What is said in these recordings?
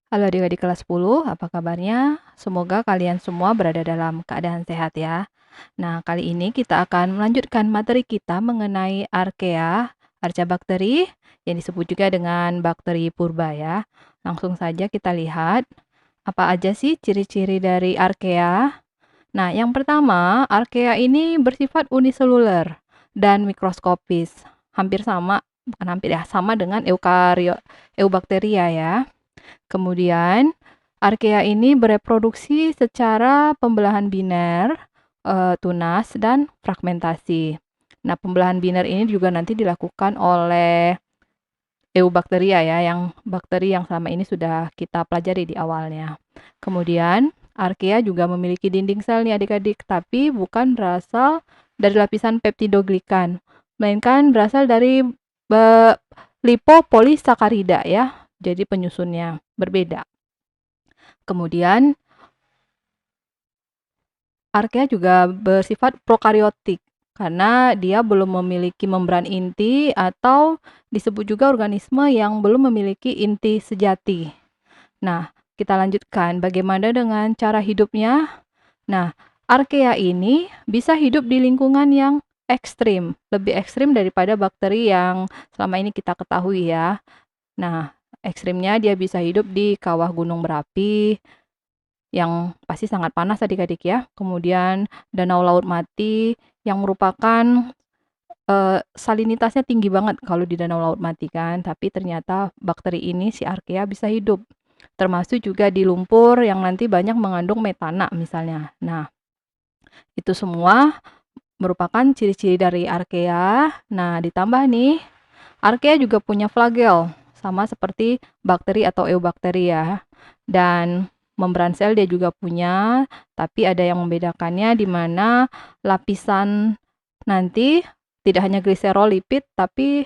Halo adik-adik kelas 10, apa kabarnya? Semoga kalian semua berada dalam keadaan sehat ya. Nah, kali ini kita akan melanjutkan materi kita mengenai archaea, bakteri, yang disebut juga dengan bakteri purba ya. Langsung saja kita lihat, apa aja sih ciri-ciri dari archaea? Nah, yang pertama, archaea ini bersifat uniseluler dan mikroskopis. Hampir sama, bukan hampir ya, sama dengan eubakteria ya. Kemudian, archaea ini bereproduksi secara pembelahan biner, tunas, dan fragmentasi. Nah, pembelahan biner ini juga nanti dilakukan oleh eubakteria ya, yang bakteri yang selama ini sudah kita pelajari di awalnya. Kemudian, archaea juga memiliki dinding sel nih adik-adik, tapi bukan berasal dari lapisan peptidoglikan, melainkan berasal dari lipopolisakarida ya, jadi penyusunnya berbeda. Kemudian, archaea juga bersifat prokariotik karena dia belum memiliki membran inti atau disebut juga organisme yang belum memiliki inti sejati. Nah, kita lanjutkan bagaimana dengan cara hidupnya. Nah, archaea ini bisa hidup di lingkungan yang ekstrim, lebih ekstrim daripada bakteri yang selama ini kita ketahui ya. Nah, ekstrimnya dia bisa hidup di kawah gunung berapi, yang pasti sangat panas adik-adik ya. Kemudian danau laut mati yang merupakan salinitasnya tinggi banget kalau di danau laut mati kan, tapi ternyata bakteri ini si archaea bisa hidup. Termasuk juga di lumpur yang nanti banyak mengandung metana misalnya. Nah, itu semua merupakan ciri-ciri dari archaea. Nah, ditambah nih, archaea juga punya flagel, sama seperti bakteri atau eubakteri ya. Dan membran sel dia juga punya, tapi ada yang membedakannya di mana lapisan nanti tidak hanya gliserolipid, tapi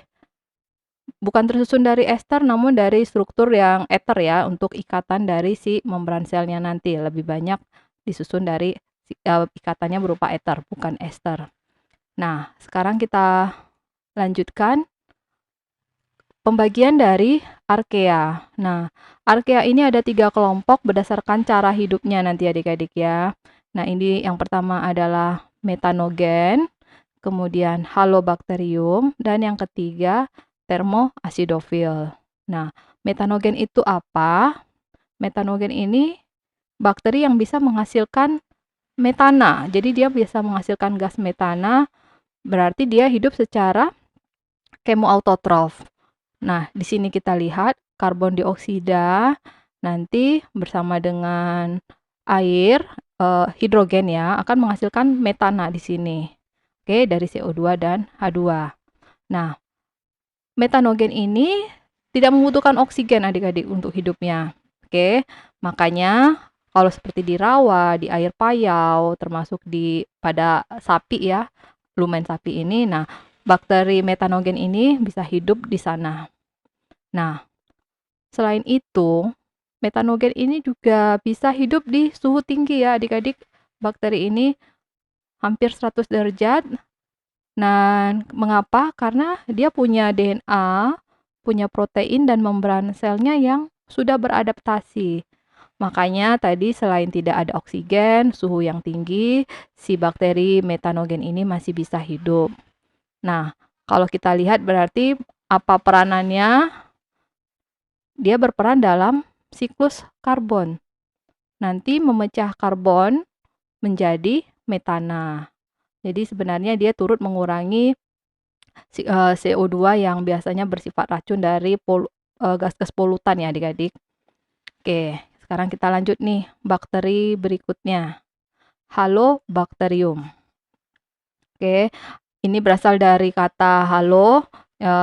bukan tersusun dari ester, namun dari struktur yang ether ya, untuk ikatan dari si membran selnya nanti. Lebih banyak disusun dari ikatannya berupa ether, bukan ester. Nah, sekarang kita lanjutkan pembagian dari archaea. Nah, archaea ini ada 3 kelompok berdasarkan cara hidupnya nanti adik-adik ya. Nah, ini yang pertama adalah metanogen, kemudian halobakterium, dan yang ketiga thermoacidofil. Nah, metanogen itu apa? Metanogen ini bakteri yang bisa menghasilkan metana. Jadi dia bisa menghasilkan gas metana, berarti dia hidup secara kemoautotrof. Nah, di sini kita lihat karbon dioksida nanti bersama dengan air, hidrogen ya, akan menghasilkan metana di sini. Oke, dari CO2 dan H2. Nah, metanogen ini tidak membutuhkan oksigen adik-adik untuk hidupnya. Oke, makanya kalau seperti di rawa, di air payau, termasuk pada sapi ya, lumen sapi ini, nah bakteri metanogen ini bisa hidup di sana. Nah, selain itu, metanogen ini juga bisa hidup di suhu tinggi ya adik-adik. Bakteri ini hampir 100 derajat. Nah, mengapa? Karena dia punya DNA, punya protein dan membran selnya yang sudah beradaptasi. Makanya tadi selain tidak ada oksigen, suhu yang tinggi, si bakteri metanogen ini masih bisa hidup. Nah, kalau kita lihat berarti apa peranannya? Dia berperan dalam siklus karbon. Nanti memecah karbon menjadi metana. Jadi sebenarnya dia turut mengurangi CO2 yang biasanya bersifat racun dari gas-gas polutan ya adik-adik. Oke, sekarang kita lanjut nih bakteri berikutnya. Halobakterium. Oke, ini berasal dari kata halo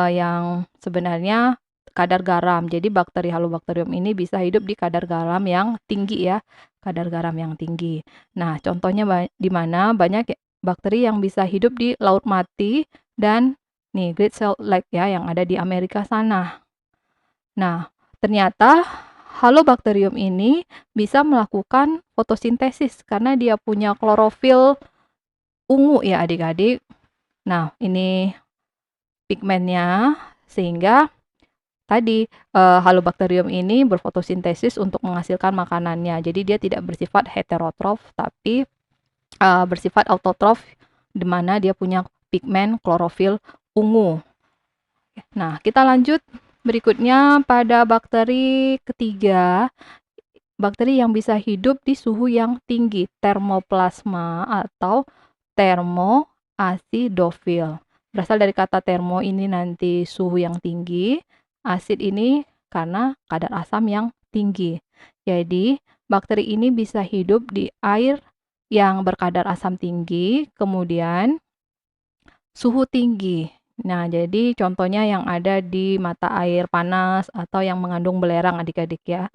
yang sebenarnya kadar garam. Jadi bakteri halobakterium ini bisa hidup di kadar garam yang tinggi ya, kadar garam yang tinggi. Nah, contohnya di mana banyak bakteri yang bisa hidup di laut mati dan nih Great Salt Lake ya yang ada di Amerika sana. Nah, ternyata halobakterium ini bisa melakukan fotosintesis karena dia punya klorofil ungu ya adik-adik. Nah, ini pigmennya sehingga tadi, Halobacterium ini berfotosintesis untuk menghasilkan makanannya. Jadi dia tidak bersifat heterotrof, tapi bersifat autotrof, di mana dia punya pigmen klorofil ungu. Nah, kita lanjut berikutnya pada bakteri ketiga, bakteri yang bisa hidup di suhu yang tinggi, termoplasma atau termoasidofil. Berasal dari kata termo ini nanti suhu yang tinggi, asid ini karena kadar asam yang tinggi. Jadi, bakteri ini bisa hidup di air yang berkadar asam tinggi, kemudian suhu tinggi. Nah, jadi contohnya yang ada di mata air panas atau yang mengandung belerang adik-adik ya.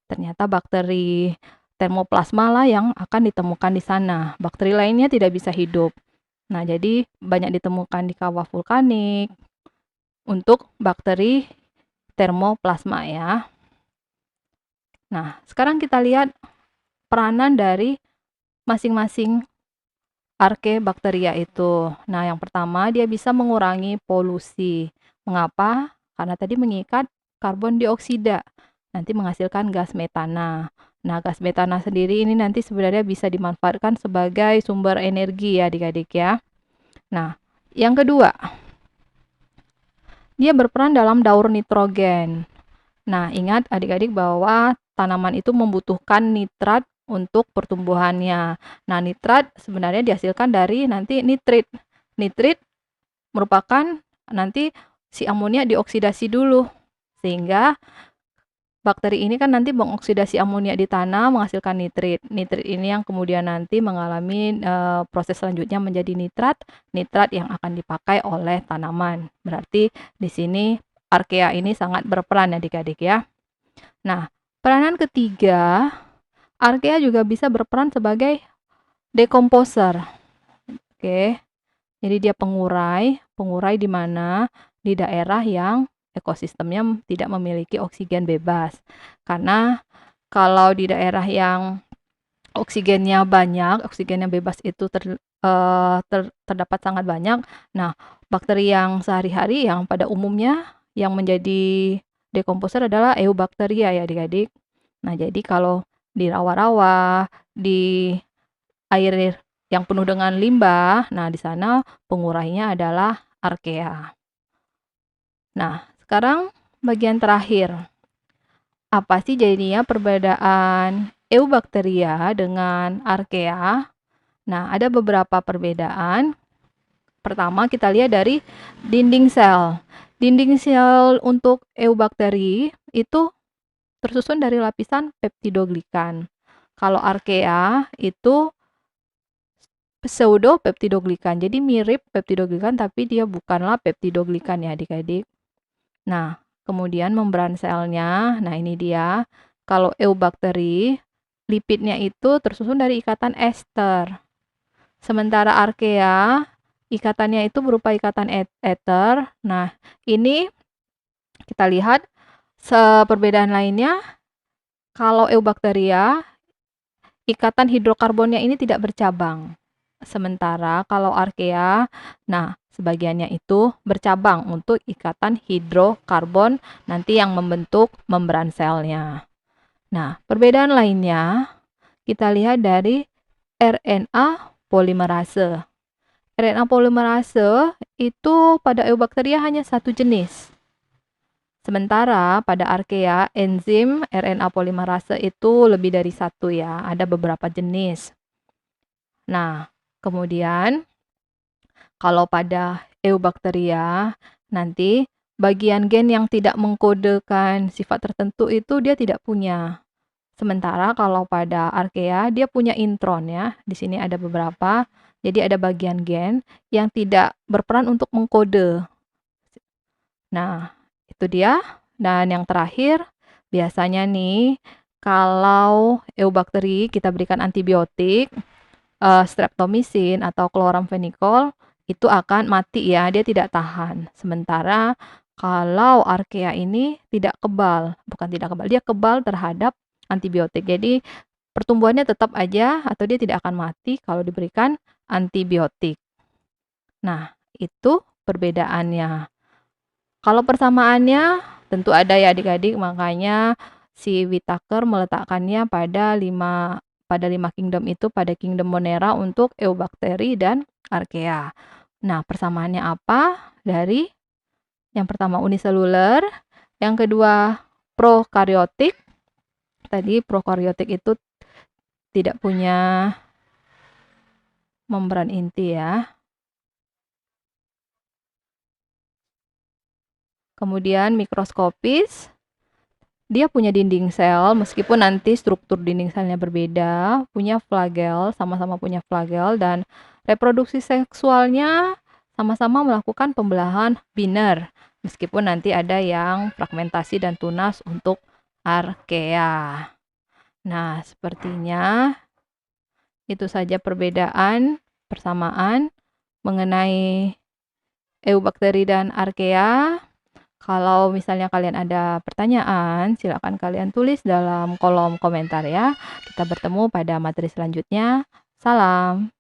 Ternyata bakteri termoplasma lah yang akan ditemukan di sana. Bakteri lainnya tidak bisa hidup. Nah, jadi banyak ditemukan di kawah vulkanik untuk bakteri termoplasma ya. Nah, sekarang kita lihat peranan dari masing-masing Archaebacteria itu. Nah, yang pertama dia bisa mengurangi polusi. Mengapa? Karena tadi mengikat karbon dioksida, nanti menghasilkan gas metana. Nah, gas metana sendiri ini nanti sebenarnya bisa dimanfaatkan sebagai sumber energi ya adik-adik ya. Nah, yang kedua, dia berperan dalam daur nitrogen. Nah, ingat adik-adik bahwa tanaman itu membutuhkan nitrat untuk pertumbuhannya. Nah, nitrat sebenarnya dihasilkan dari nanti nitrit. Nitrit merupakan nanti si amonia dioksidasi dulu. Sehingga bakteri ini kan nanti mengoksidasi amonia di tanah menghasilkan nitrit. Nitrit ini yang kemudian nanti mengalami proses selanjutnya menjadi nitrat. Nitrat yang akan dipakai oleh tanaman. Berarti di sini Archaea ini sangat berperan adik-adik ya. Nah, peranan ketiga, Archaea juga bisa berperan sebagai decomposer. Oke. Jadi dia pengurai di mana di daerah yang ekosistemnya tidak memiliki oksigen bebas. Karena kalau di daerah yang oksigennya banyak, oksigennya bebas itu terdapat sangat banyak. Nah, bakteri yang sehari-hari yang pada umumnya yang menjadi dekomposer adalah Eubacteria ya adik-adik. Nah, jadi kalau di rawa-rawa, di air yang penuh dengan limbah, nah di sana pengurainya adalah Archaea. Nah, sekarang bagian terakhir. Apa sih jadinya perbedaan Eubacteria dengan Archaea? Nah, ada beberapa perbedaan. Pertama, kita lihat dari dinding sel. Dinding sel untuk eubakteri itu tersusun dari lapisan peptidoglikan. Kalau Archaea itu pseudopeptidoglikan. Jadi mirip peptidoglikan tapi dia bukanlah peptidoglikan ya adik-adik. Nah, kemudian membran selnya. Nah, ini dia. Kalau eubakteri, lipidnya itu tersusun dari ikatan ester. Sementara Archaea, ikatannya itu berupa ikatan ether. Nah, ini kita lihat perbedaan lainnya. Kalau Eubacteria, ikatan hidrokarbonnya ini tidak bercabang. Sementara kalau Archaea, nah sebagiannya itu bercabang untuk ikatan hidrokarbon nanti yang membentuk membran selnya. Nah, perbedaan lainnya kita lihat dari RNA polimerase. RNA polimerase itu pada Eubacteria hanya satu jenis. Sementara pada Archaea, enzim RNA polimerase itu lebih dari satu ya, ada beberapa jenis. Nah, kemudian kalau pada Eubacteria, nanti bagian gen yang tidak mengkodekan sifat tertentu itu dia tidak punya. Sementara kalau pada Archaea, dia punya intron ya. Di sini ada beberapa. Jadi ada bagian gen yang tidak berperan untuk mengkode. Nah, itu dia. Dan yang terakhir, biasanya nih, kalau eubakteri kita berikan antibiotik, streptomycin atau chloramphenicol, itu akan mati ya, dia tidak tahan. Sementara kalau Archaea ini tidak kebal, bukan tidak kebal, dia kebal terhadap antibiotik. Jadi pertumbuhannya tetap aja atau dia tidak akan mati kalau diberikan antibiotik. Nah, itu perbedaannya. Kalau persamaannya tentu ada ya adik-adik, makanya si Whittaker meletakkannya pada 5 kingdom itu, pada kingdom Monera untuk eubakteri dan archaea. Nah, persamaannya apa? Dari yang pertama uniseluler, yang kedua prokaryotik. Tadi prokaryotik itu tidak punya membran inti ya. Kemudian mikroskopis, dia punya dinding sel, meskipun nanti struktur dinding selnya berbeda, punya flagel, sama-sama punya flagel, dan reproduksi seksualnya sama-sama melakukan pembelahan biner, meskipun nanti ada yang fragmentasi dan tunas untuk archaea. Nah, sepertinya itu saja perbedaan, persamaan mengenai eubakteri dan archaea. Kalau misalnya kalian ada pertanyaan, silakan kalian tulis dalam kolom komentar ya. Kita bertemu pada materi selanjutnya. Salam.